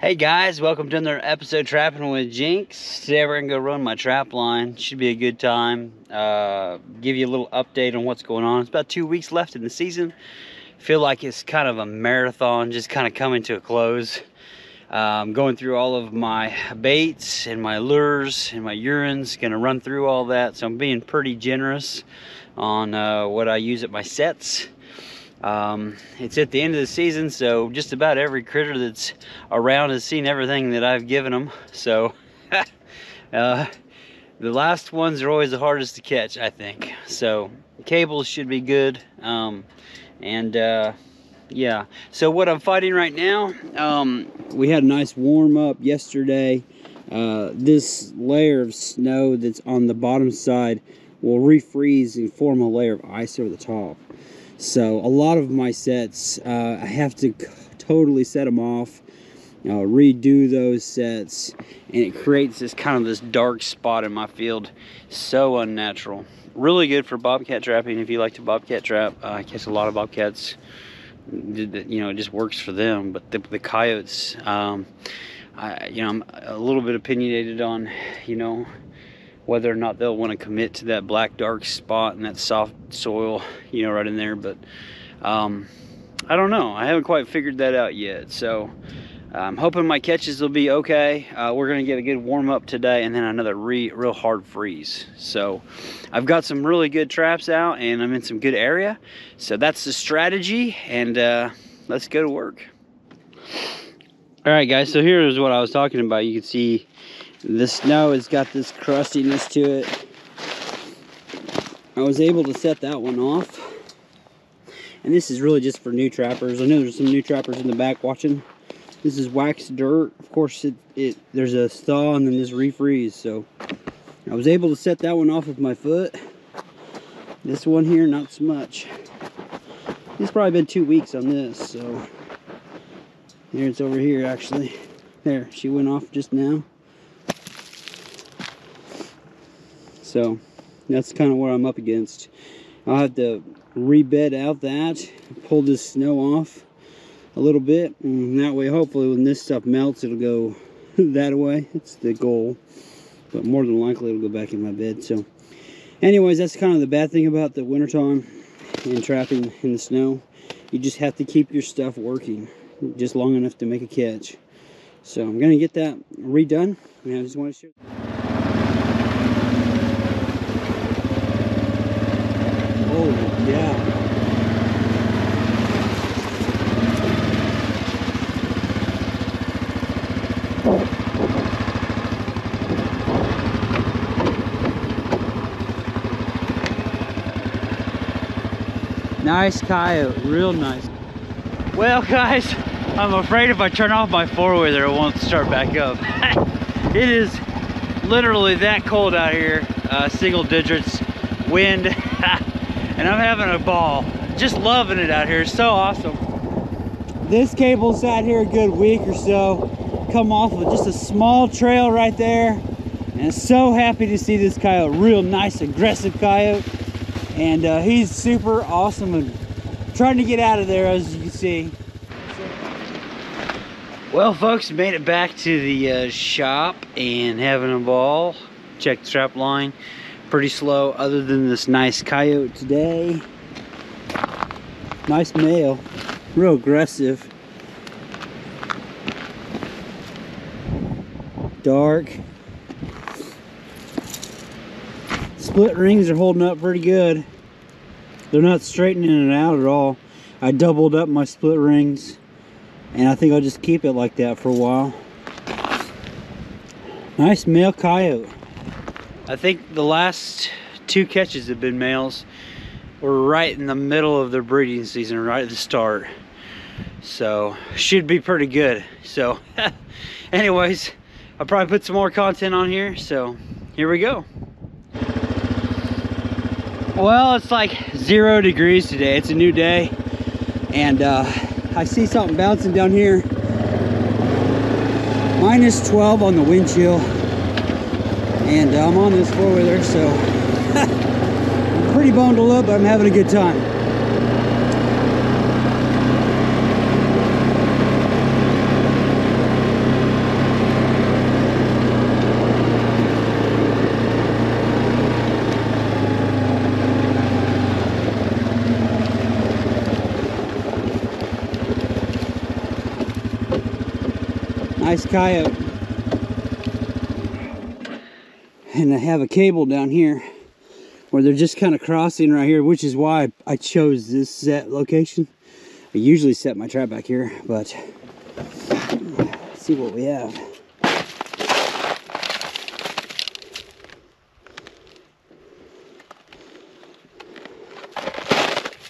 Hey guys, welcome to another episode of Trapping with Jinx. Today we're gonna go run my trap line. Should be a good time. Give you a little update on what's going on. It's about 2 weeks left in the season. Feel like it's kind of a marathon, just kind of coming to a close. Going through all of my baits and my lures and my urines. Gonna run through all that. So I'm being pretty generous on what I use at my sets. It's at the end of the season, so just about every critter that's around has seen everything that I've given them. So the last ones are always the hardest to catch, I think. So cables should be good. Yeah, so what I'm fighting right now, we had a nice warm up yesterday. This layer of snow that's on the bottom side will refreeze and form a layer of ice over the top. So a lot of my sets, I have to totally set them off, redo those sets, and it creates this kind of this dark spot in my field. So unnatural. Really good for bobcat trapping if you like to bobcat trap. I catch a lot of bobcats. You know, it just works for them. But the coyotes, I'm a little bit opinionated on, whether or not they'll want to commit to that black dark spot and that soft soil, right in there. But I don't know, I haven't quite figured that out yet. So I'm hoping my catches will be okay. We're gonna get a good warm up today and then another real hard freeze. So I've got some really good traps out and I'm in some good area. So that's the strategy, and let's go to work. All right guys, so here's what I was talking about. You can see the snow has got this crustiness to it. I was able to set that one off. And this is really just for new trappers. I know there's some new trappers in the back watching. This is waxed dirt. Of course, there's a thaw and then this refreeze. So I was able to set that one off with my foot. This one here, not so much. It's probably been 2 weeks on this. So here, it's over here actually. There, she went off just now. So that's kind of what I'm up against. I'll have to rebed out that, pull this snow off a little bit, and that way hopefully when this stuff melts it'll go that way. It's the goal, but more than likely it'll go back in my bed. So anyways, that's kind of the bad thing about the wintertime and trapping in the snow. You just have to keep your stuff working just long enough to make a catch. So I'm gonna get that redone, and I just want to share. Oh, yeah. Nice coyote, real nice. Well guys, I'm afraid if I turn off my four-wheeler it won't start back up. It is literally that cold out here, single digits, wind. And I'm having a ball, just loving it out here. It's so awesome. This cable sat here a good week or so, come off of just a small trail right there, and so happy to see this coyote. Real nice, aggressive coyote, and he's super awesome and trying to get out of there, as you can see. Well, folks, made it back to the shop and having a ball. Check the trap line. Pretty slow other than this nice coyote today. Nice male, real aggressive. Dark. Split rings are holding up pretty good. They're not straightening it out at all. I doubled up my split rings and I think I'll just keep it like that for a while. Nice male coyote. I think the last 2 catches have been males. We're right in the middle of their breeding season, right at the start. So, should be pretty good. So, anyways, I'll probably put some more content on here. So, here we go. Well, it's like 0 degrees today. It's a new day. And I see something bouncing down here. Minus 12 on the wind chill. And I'm on this four-wheeler, so I'm pretty bundled up, but I'm having a good time. Nice coyote. And I have a cable down here where they're just kind of crossing right here, which is why I chose this set location. I usually set my trap back here, but let's see what we have.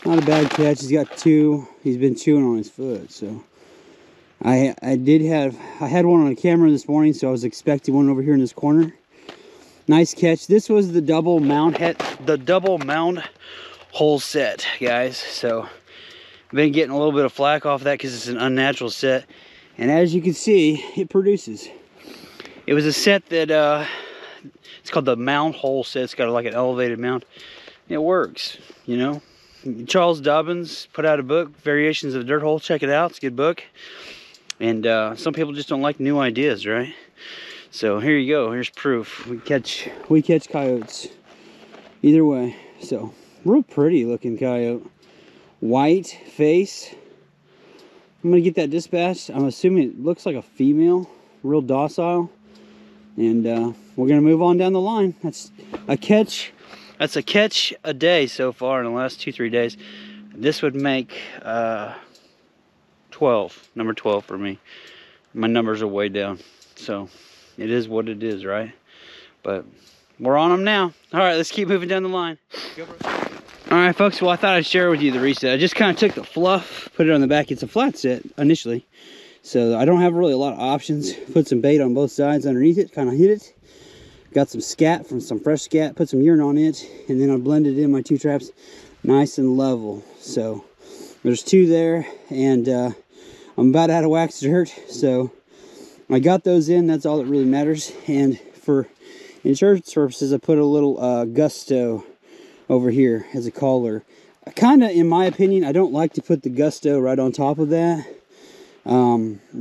Not a bad catch. He's got two. He's been chewing on his foot, so I had one on camera this morning, so I was expecting one over here in this corner. Nice catch. This was the double mound hole set, guys. So I've been getting a little bit of flack off that because it's an unnatural set, and as you can see, it produces. It was a set that it's called the mound hole set. It's got like an elevated mound. It works, you know. Charles Dobbins put out a book, Variations of the Dirt Hole. Check it out. It's a good book. And some people just don't like new ideas, right? So here you go. Here's proof. We catch coyotes either way. So real pretty looking coyote. White face. I'm gonna get that dispatched. I'm assuming it looks like a female. Real docile. And we're gonna move on down the line. That's a catch. That's a catch a day so far in the last 2-3 days. This would make 12, number 12 for me. My numbers are way down, so it is what it is, right? But we're on them now. All right, let's keep moving down the line. All right, folks, well, I thought I'd share with you the reset. I just kind of took the fluff, put it on the back. It's a flat set initially, so I don't have really a lot of options. Put some bait on both sides underneath it, kind of hit it. Got some scat from some fresh scat, put some urine on it, and then I blended in my two traps nice and level. So there's two there, and I'm about out of wax dirt, so I got those in. That's all that really matters. And for insurance purposes, I put a little Gusto over here as a collar. Kind of, in my opinion, I don't like to put the Gusto right on top of that,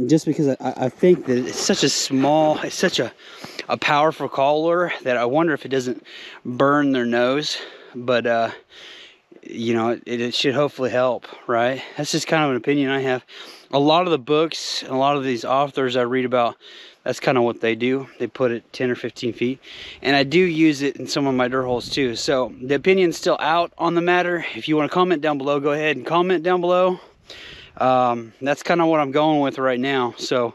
just because I think that it's such a small, it's such a powerful collar that I wonder if it doesn't burn their nose. But you know, it should hopefully help, right? That's just kind of an opinion I have. A lot of the books, a lot of these authors I read about, that's kind of what they do. They put it 10 or 15 feet. And I do use it in some of my dirt holes too. So the opinion's still out on the matter. If you want to comment down below, go ahead and comment down below. That's kind of what I'm going with right now. So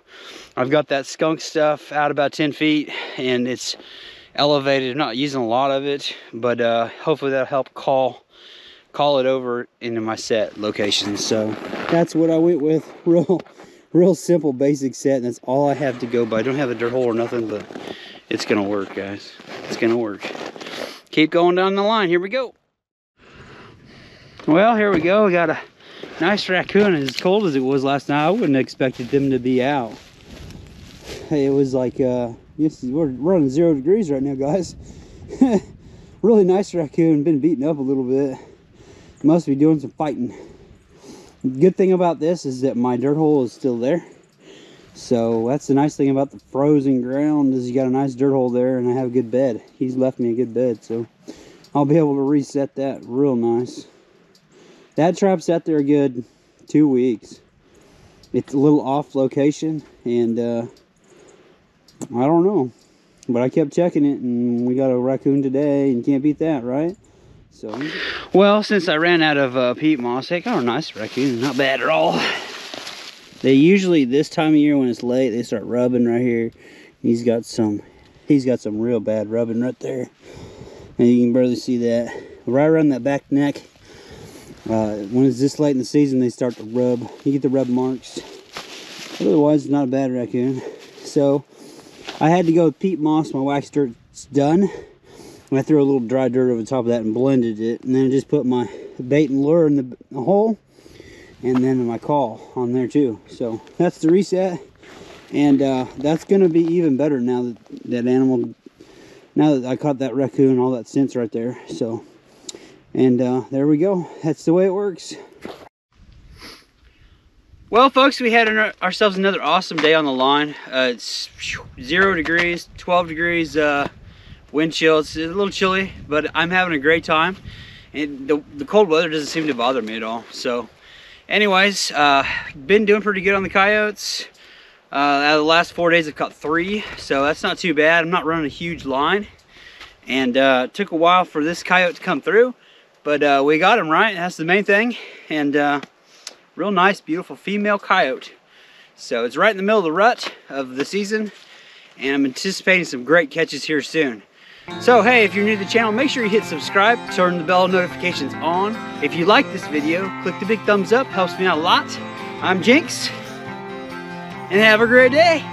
I've got that skunk stuff out about 10 feet, and it's elevated. I'm not using a lot of it, but hopefully that'll help call it over into my set location. So that's what I went with. Real simple basic set, and that's all I have to go by. I don't have a dirt hole or nothing, but it's gonna work, guys. It's gonna work. Keep going down the line. Here we go. Well, here we go. We got a nice raccoon. As cold as it was last night, I wouldn't have expected them to be out. It was like we're running 0 degrees right now, guys. Really nice raccoon. Been beaten up a little bit. Must be doing some fighting. Good thing about this is that my dirt hole is still there. So that's the nice thing about the frozen ground, is you got a nice dirt hole there, and I have a good bed. He's left me a good bed, so I'll be able to reset that real nice. That trap sat there a good 2 weeks. It's a little off location, and I don't know, but I kept checking it, and we got a raccoon today, and you can't beat that, right? So, well, since I ran out of peat moss, hey, got a nice raccoon, not bad at all. They usually, this time of year when it's late, they start rubbing right here. He's got some real bad rubbing right there, and you can barely see that. Right around that back neck, when it's this late in the season, they start to rub. You get the rub marks. Otherwise, it's not a bad raccoon. So I had to go with peat moss. My wax dirt's done. I threw a little dry dirt over the top of that and blended it, and then I just put my bait and lure in the hole, and then my call on there too. So that's the reset, and that's gonna be even better now that now that I caught that raccoon, all that scents right there. So, and there we go. That's the way it works. Well, folks, we had ourselves another awesome day on the line. It's 0 degrees, 12 degrees. Wind chill. It's a little chilly, but I'm having a great time, and the cold weather doesn't seem to bother me at all. So anyways, been doing pretty good on the coyotes. Out of the last 4 days, I've caught 3, so that's not too bad. I'm not running a huge line, and it took a while for this coyote to come through, but we got him right. That's the main thing, and real nice, beautiful female coyote. So it's right in the middle of the rut of the season, and I'm anticipating some great catches here soon. So hey, if you're new to the channel, make sure you hit subscribe, turn the bell notifications on. If you like this video, click the big thumbs up, helps me out a lot. I'm Jinx, and have a great day.